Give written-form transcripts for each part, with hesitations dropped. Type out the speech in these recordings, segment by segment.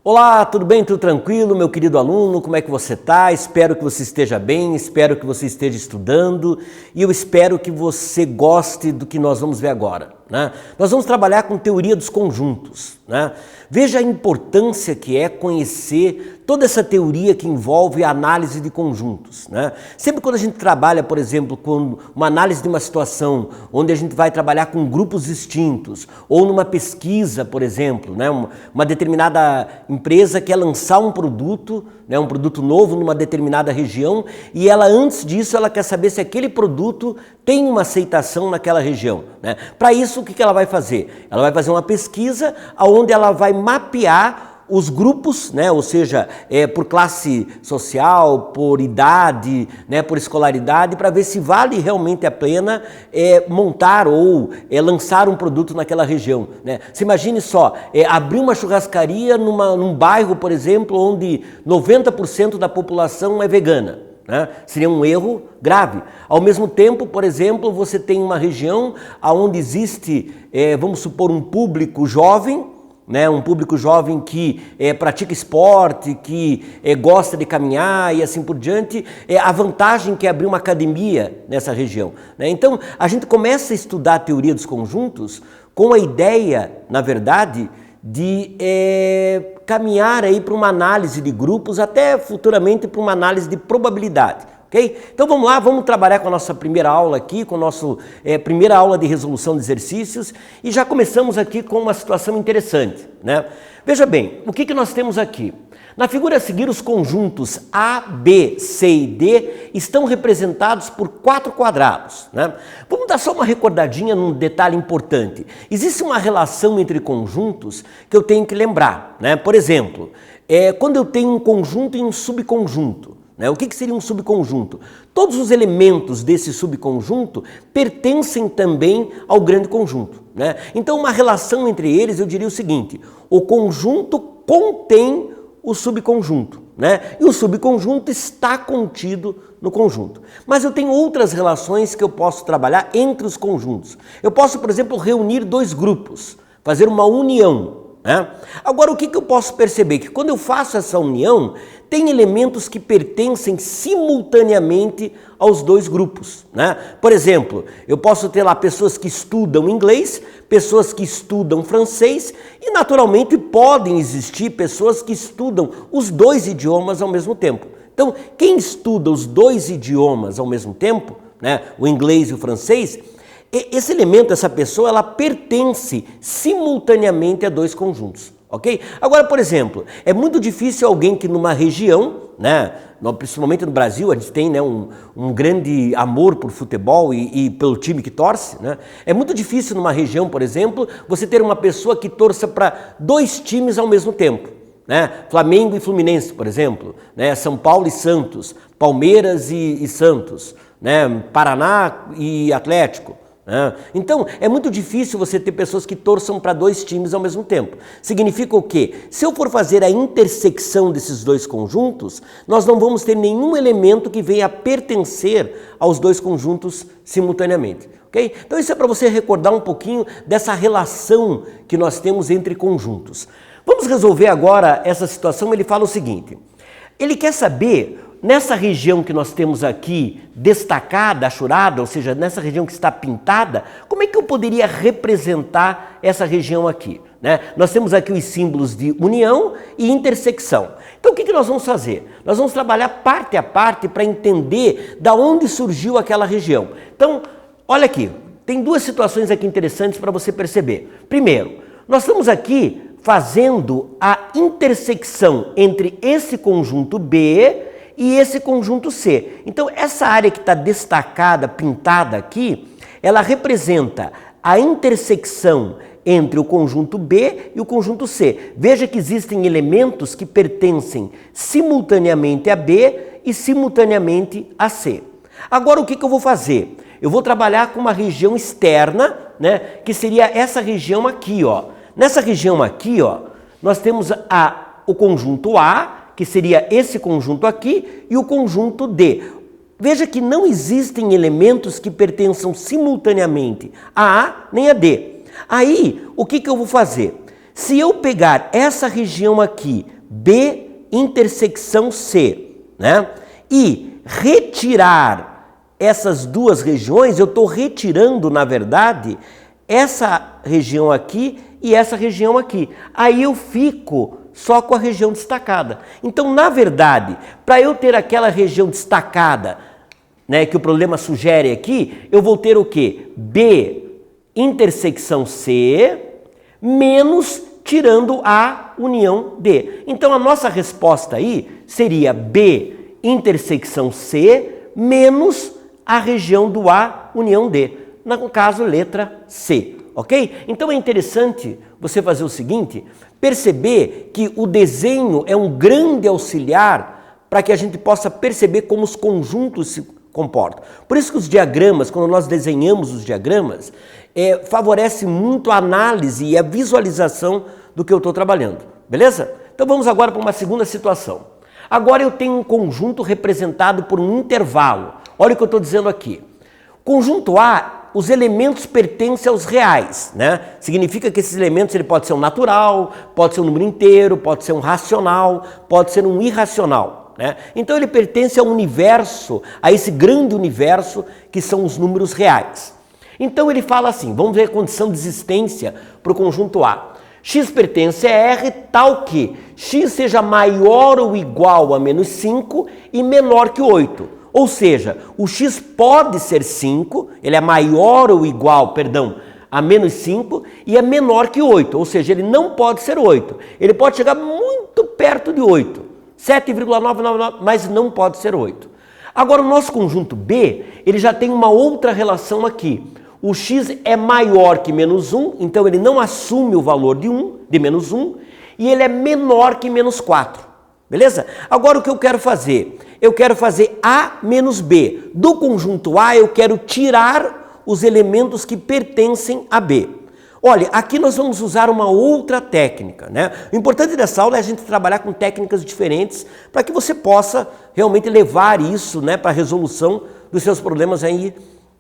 Olá, tudo bem? Tudo tranquilo, meu querido aluno? Como é que você está? Espero que você esteja bem, espero que você esteja estudando e eu espero que você goste do que nós vamos ver agora, né? Nós vamos trabalhar com teoria dos conjuntos, né? Veja a importância que é conhecer toda essa teoria que envolve a análise de conjuntos, né? Sempre quando a gente trabalha, por exemplo, com uma análise de uma situação onde a gente vai trabalhar com grupos distintos ou numa pesquisa, por exemplo, né? Uma determinada empresa quer lançar um produto, né? Um produto novo numa determinada região e ela, antes disso, ela quer saber se aquele produto tem uma aceitação naquela região, né? Para isso, o que ela vai fazer? Ela vai fazer uma pesquisa onde ela vai mapear os grupos, né, ou seja, por classe social, por idade, né, por escolaridade, para ver se vale realmente a pena montar ou lançar um produto naquela região, né? Você imagine só, abrir uma churrascaria num bairro, por exemplo, onde 90% da população é vegana, né? Seria um erro grave. Ao mesmo tempo, por exemplo, você tem uma região onde existe, vamos supor, um público jovem, né, um público jovem que pratica esporte, que gosta de caminhar e assim por diante, a vantagem que é abrir uma academia nessa região, né? Então, a gente começa a estudar a teoria dos conjuntos com a ideia, na verdade, de caminhar aí para uma análise de grupos, até futuramente para uma análise de probabilidade. Okay? Então vamos lá, vamos trabalhar com a nossa primeira aula aqui, com a nossa primeira aula de resolução de exercícios e já começamos aqui com uma situação interessante, né? Veja bem, o que nós temos aqui? Na figura a seguir, os conjuntos A, B, C e D estão representados por 4 quadrados, né? Vamos dar só uma recordadinha num detalhe importante. Existe uma relação entre conjuntos que eu tenho que lembrar, né? Por exemplo, quando eu tenho um conjunto e um subconjunto, né? O que seria um subconjunto? Todos os elementos desse subconjunto pertencem também ao grande conjunto, né? Então, uma relação entre eles, eu diria o seguinte: o conjunto contém o subconjunto, né? E o subconjunto está contido no conjunto. Mas eu tenho outras relações que eu posso trabalhar entre os conjuntos. Eu posso, por exemplo, reunir 2 grupos, fazer uma união, né? Agora, o que eu posso perceber? Que quando eu faço essa união, tem elementos que pertencem simultaneamente aos 2 grupos, né? Por exemplo, eu posso ter lá pessoas que estudam inglês, pessoas que estudam francês e, naturalmente, podem existir pessoas que estudam os 2 idiomas ao mesmo tempo. Então, quem estuda os 2 idiomas ao mesmo tempo, né, o inglês e o francês, esse elemento, essa pessoa, ela pertence simultaneamente a 2 conjuntos, ok? Agora, por exemplo, é muito difícil alguém que numa região, né, principalmente no Brasil, a gente tem, né, um grande amor por futebol e pelo time que torce, né? É muito difícil numa região, por exemplo, você ter uma pessoa que torça para 2 times ao mesmo tempo, né? Flamengo e Fluminense, por exemplo, né? São Paulo e Santos, Palmeiras e Santos, né? Paraná e Atlético. Então, é muito difícil você ter pessoas que torçam para 2 times ao mesmo tempo. Significa o quê? Se eu for fazer a intersecção desses 2 conjuntos, nós não vamos ter nenhum elemento que venha a pertencer aos 2 conjuntos simultaneamente. Okay? Então, isso é para você recordar um pouquinho dessa relação que nós temos entre conjuntos. Vamos resolver agora essa situação. Ele fala o seguinte: ele quer saber, nessa região que nós temos aqui destacada, achurada, ou seja, nessa região que está pintada, como é que eu poderia representar essa região aqui, né? Nós temos aqui os símbolos de união e intersecção. Então, o que nós vamos fazer? Nós vamos trabalhar parte a parte para entender da onde surgiu aquela região. Então, olha aqui, tem 2 situações aqui interessantes para você perceber. Primeiro, nós estamos aqui fazendo a intersecção entre esse conjunto B e esse conjunto C. Então, essa área que está destacada, pintada aqui, ela representa a intersecção entre o conjunto B e o conjunto C. Veja que existem elementos que pertencem simultaneamente a B e simultaneamente a C. Agora, o que eu vou fazer? Eu vou trabalhar com uma região externa, né, que seria essa região aqui, ó. Nessa região aqui, ó, nós temos o conjunto A, que seria esse conjunto aqui, e o conjunto D. Veja que não existem elementos que pertençam simultaneamente a A nem a D. Aí, o que eu vou fazer? Se eu pegar essa região aqui B intersecção C, né? E retirar essas duas regiões, eu estou retirando, na verdade, essa região aqui e essa região aqui. Aí eu fico só com a região destacada. Então, na verdade, para eu ter aquela região destacada, né, que o problema sugere aqui, eu vou ter o quê? B intersecção C menos tirando a união D. Então, a nossa resposta aí seria B intersecção C menos a região do A união D. No caso, letra C. Ok? Então é interessante você fazer o seguinte, perceber que o desenho é um grande auxiliar para que a gente possa perceber como os conjuntos se comportam. Por isso que os diagramas, quando nós desenhamos os diagramas, favorece muito a análise e a visualização do que eu estou trabalhando. Beleza? Então vamos agora para uma segunda situação. Agora eu tenho um conjunto representado por um intervalo. Olha o que eu estou dizendo aqui. Conjunto A, os elementos pertencem aos reais, né? Significa que esses elementos ele pode ser um natural, pode ser um número inteiro, pode ser um racional, pode ser um irracional, né? Então ele pertence ao universo, a esse grande universo que são os números reais. Então ele fala assim, vamos ver a condição de existência para o conjunto A. X pertence a R tal que x seja maior ou igual a menos 5 e menor que 8. Ou seja, o x pode ser 5, ele é maior ou igual, a menos 5 e é menor que 8. Ou seja, ele não pode ser 8. Ele pode chegar muito perto de 8, 7,999, mas não pode ser 8. Agora, o nosso conjunto B, ele já tem uma outra relação aqui. O x é maior que menos 1, então ele não assume o valor de menos 1, e ele é menor que menos 4. Beleza? Agora o que eu quero fazer? Eu quero fazer A menos B. Do conjunto A eu quero tirar os elementos que pertencem a B. Olha, aqui nós vamos usar uma outra técnica, né? O importante dessa aula é a gente trabalhar com técnicas diferentes para que você possa realmente levar isso, né, para a resolução dos seus problemas aí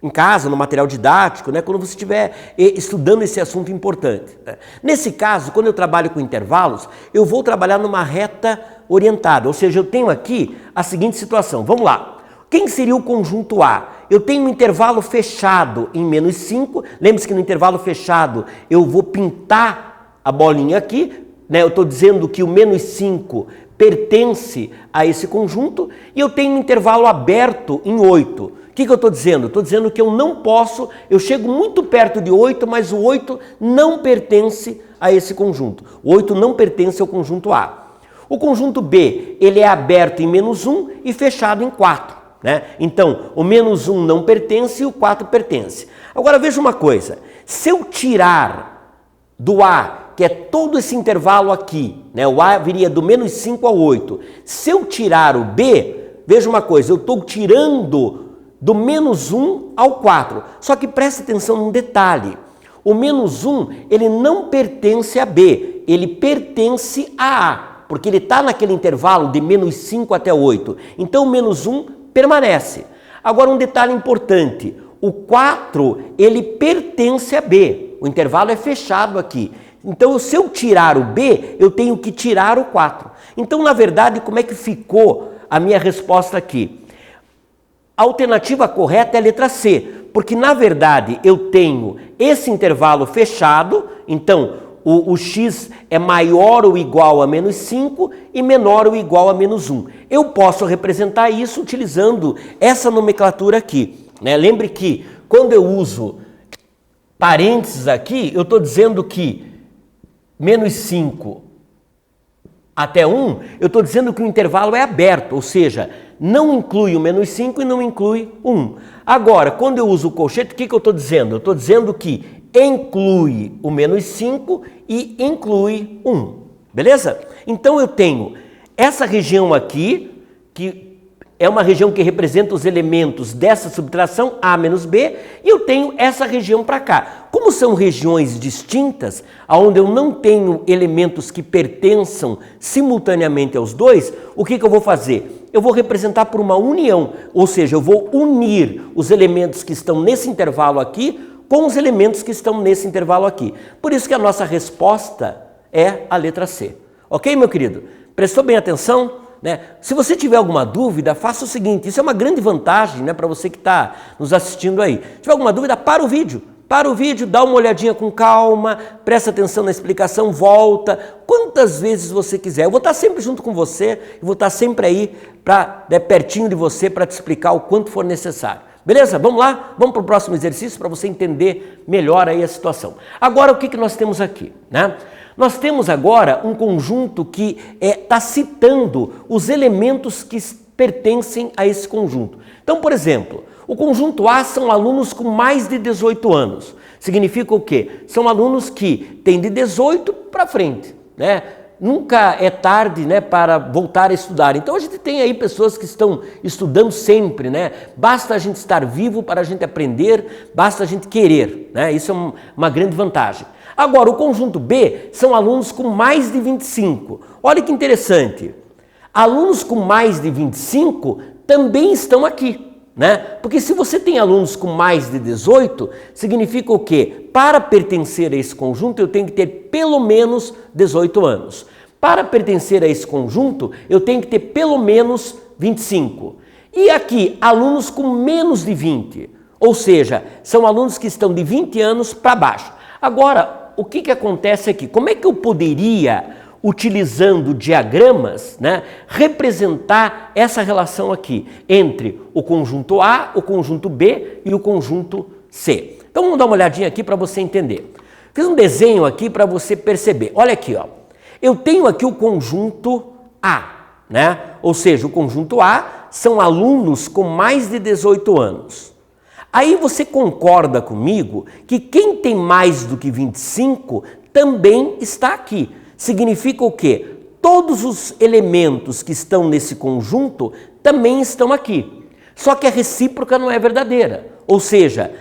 em casa, no material didático, né, quando você estiver estudando esse assunto importante. Né? Nesse caso, quando eu trabalho com intervalos, eu vou trabalhar numa reta orientada, ou seja, eu tenho aqui a seguinte situação. Vamos lá. Quem seria o conjunto A? Eu tenho um intervalo fechado em menos 5. Lembre-se que no intervalo fechado eu vou pintar a bolinha aqui, né? Eu estou dizendo que o menos 5 pertence a esse conjunto e eu tenho um intervalo aberto em 8. O que eu estou dizendo? Estou dizendo que eu não posso, eu chego muito perto de 8, mas o 8 não pertence a esse conjunto. O 8 não pertence ao conjunto A. O conjunto B, ele é aberto em menos 1 e fechado em 4. Né? Então, o menos 1 não pertence e o 4 pertence. Agora veja uma coisa, se eu tirar do A, que é todo esse intervalo aqui, né? O A viria do menos 5 ao 8. Se eu tirar o B, veja uma coisa, eu estou tirando do menos 1 ao 4. Só que preste atenção num detalhe. O menos 1, ele não pertence a B, ele pertence a A, porque ele está naquele intervalo de menos 5 até 8. Então o menos 1 permanece. Agora um detalhe importante, o 4, ele pertence a B, o intervalo é fechado aqui. Então se eu tirar o B, eu tenho que tirar o 4. Então na verdade, como é que ficou a minha resposta aqui? A alternativa correta é a letra C, porque na verdade eu tenho esse intervalo fechado, então o x é maior ou igual a menos 5 e menor ou igual a menos 1. Eu posso representar isso utilizando essa nomenclatura aqui. Né? Lembre que quando eu uso parênteses aqui, eu estou dizendo que menos 5 até 1, eu estou dizendo que o intervalo é aberto, ou seja, não inclui o menos 5 e não inclui 1. Agora, quando eu uso o colchete, o que eu estou dizendo? Eu estou dizendo que inclui o menos 5 e inclui 1. Beleza? Então eu tenho essa região aqui, que é uma região que representa os elementos dessa subtração, A menos B, e eu tenho essa região para cá. Como são regiões distintas, onde eu não tenho elementos que pertençam simultaneamente aos dois, o que eu vou fazer? Eu vou representar por uma união, ou seja, eu vou unir os elementos que estão nesse intervalo aqui com os elementos que estão nesse intervalo aqui. Por isso que a nossa resposta é a letra C. Ok, meu querido? Prestou bem atenção? Né? Se você tiver alguma dúvida, faça o seguinte, isso é uma grande vantagem, né, para você que está nos assistindo aí. Se tiver alguma dúvida, para o vídeo. Para o vídeo, dá uma olhadinha com calma, presta atenção na explicação, volta, quantas vezes você quiser. Eu vou estar sempre junto com você, eu vou estar sempre aí pertinho de você para te explicar o quanto for necessário. Beleza? Vamos lá? Vamos para o próximo exercício para você entender melhor aí a situação. Agora, o que nós temos aqui, né? Nós temos agora um conjunto que está citando os elementos que pertencem a esse conjunto. Então, por exemplo, o conjunto A são alunos com mais de 18 anos. Significa o quê? São alunos que têm de 18 para frente, né? Nunca é tarde, né, para voltar a estudar. Então a gente tem aí pessoas que estão estudando sempre, né? Basta a gente estar vivo para a gente aprender, basta a gente querer, né? Isso é uma grande vantagem. Agora, o conjunto B são alunos com mais de 25. Olha que interessante. Alunos com mais de 25 também estão aqui, né? Porque se você tem alunos com mais de 18, significa o quê? Para pertencer a esse conjunto, eu tenho que ter pelo menos 18 anos. Para pertencer a esse conjunto, eu tenho que ter pelo menos 25. E aqui, alunos com menos de 20, ou seja, são alunos que estão de 20 anos para baixo. Agora, o que acontece aqui? Como é que eu poderia, utilizando diagramas, né, representar essa relação aqui entre o conjunto A, o conjunto B e o conjunto C? Então vamos dar uma olhadinha aqui para você entender. Fiz um desenho aqui para você perceber. Olha aqui, ó. Eu tenho aqui o conjunto A, né? Ou seja, o conjunto A são alunos com mais de 18 anos. Aí você concorda comigo que quem tem mais do que 25 também está aqui. Significa o quê? Todos os elementos que estão nesse conjunto também estão aqui. Só que a recíproca não é verdadeira. Ou seja,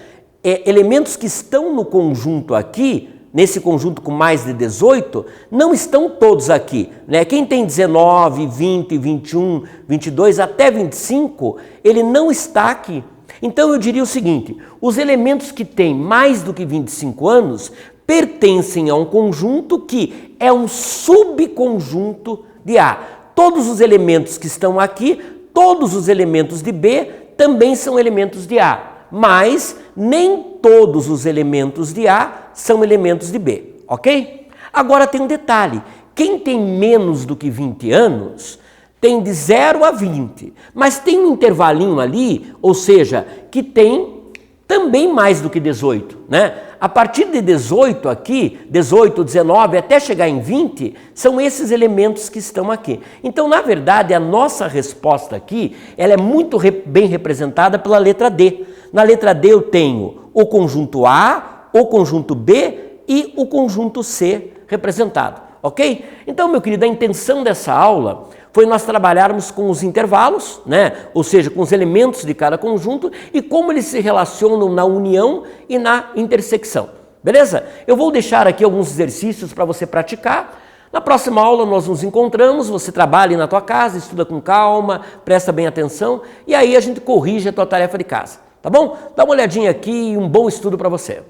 elementos que estão no conjunto aqui, nesse conjunto com mais de 18, não estão todos aqui, né? Quem tem 19, 20, 21, 22, até 25, ele não está aqui. Então eu diria o seguinte, os elementos que têm mais do que 25 anos pertencem a um conjunto que é um subconjunto de A. Todos os elementos que estão aqui, todos os elementos de B também são elementos de A, mas nem todos os elementos de A são elementos de B, ok? Agora tem um detalhe, quem tem menos do que 20 anos tem de 0 a 20, mas tem um intervalinho ali, ou seja, que tem também mais do que 18, né? A partir de 18 aqui, 18, 19, até chegar em 20, são esses elementos que estão aqui. Então, na verdade, a nossa resposta aqui, ela é muito bem representada pela letra D. Na letra D eu tenho o conjunto A, o conjunto B e o conjunto C representado, ok? Então, meu querido, a intenção dessa aula foi nós trabalharmos com os intervalos, né? Ou seja, com os elementos de cada conjunto e como eles se relacionam na união e na intersecção, beleza? Eu vou deixar aqui alguns exercícios para você praticar. Na próxima aula nós nos encontramos, você trabalha na tua casa, estuda com calma, presta bem atenção e aí a gente corrige a tua tarefa de casa, tá bom? Dá uma olhadinha aqui e um bom estudo para você.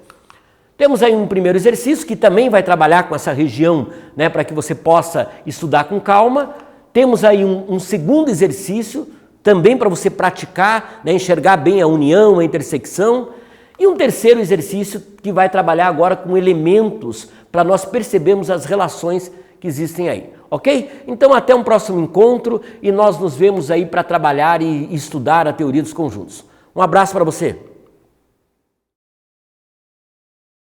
Temos aí um primeiro exercício que também vai trabalhar com essa região, né, para que você possa estudar com calma. Temos aí um segundo exercício, também para você praticar, né, enxergar bem a união, a intersecção. E um terceiro exercício que vai trabalhar agora com elementos para nós percebermos as relações que existem aí, ok? Então até um próximo encontro e nós nos vemos aí para trabalhar e estudar a teoria dos conjuntos. Um abraço para você.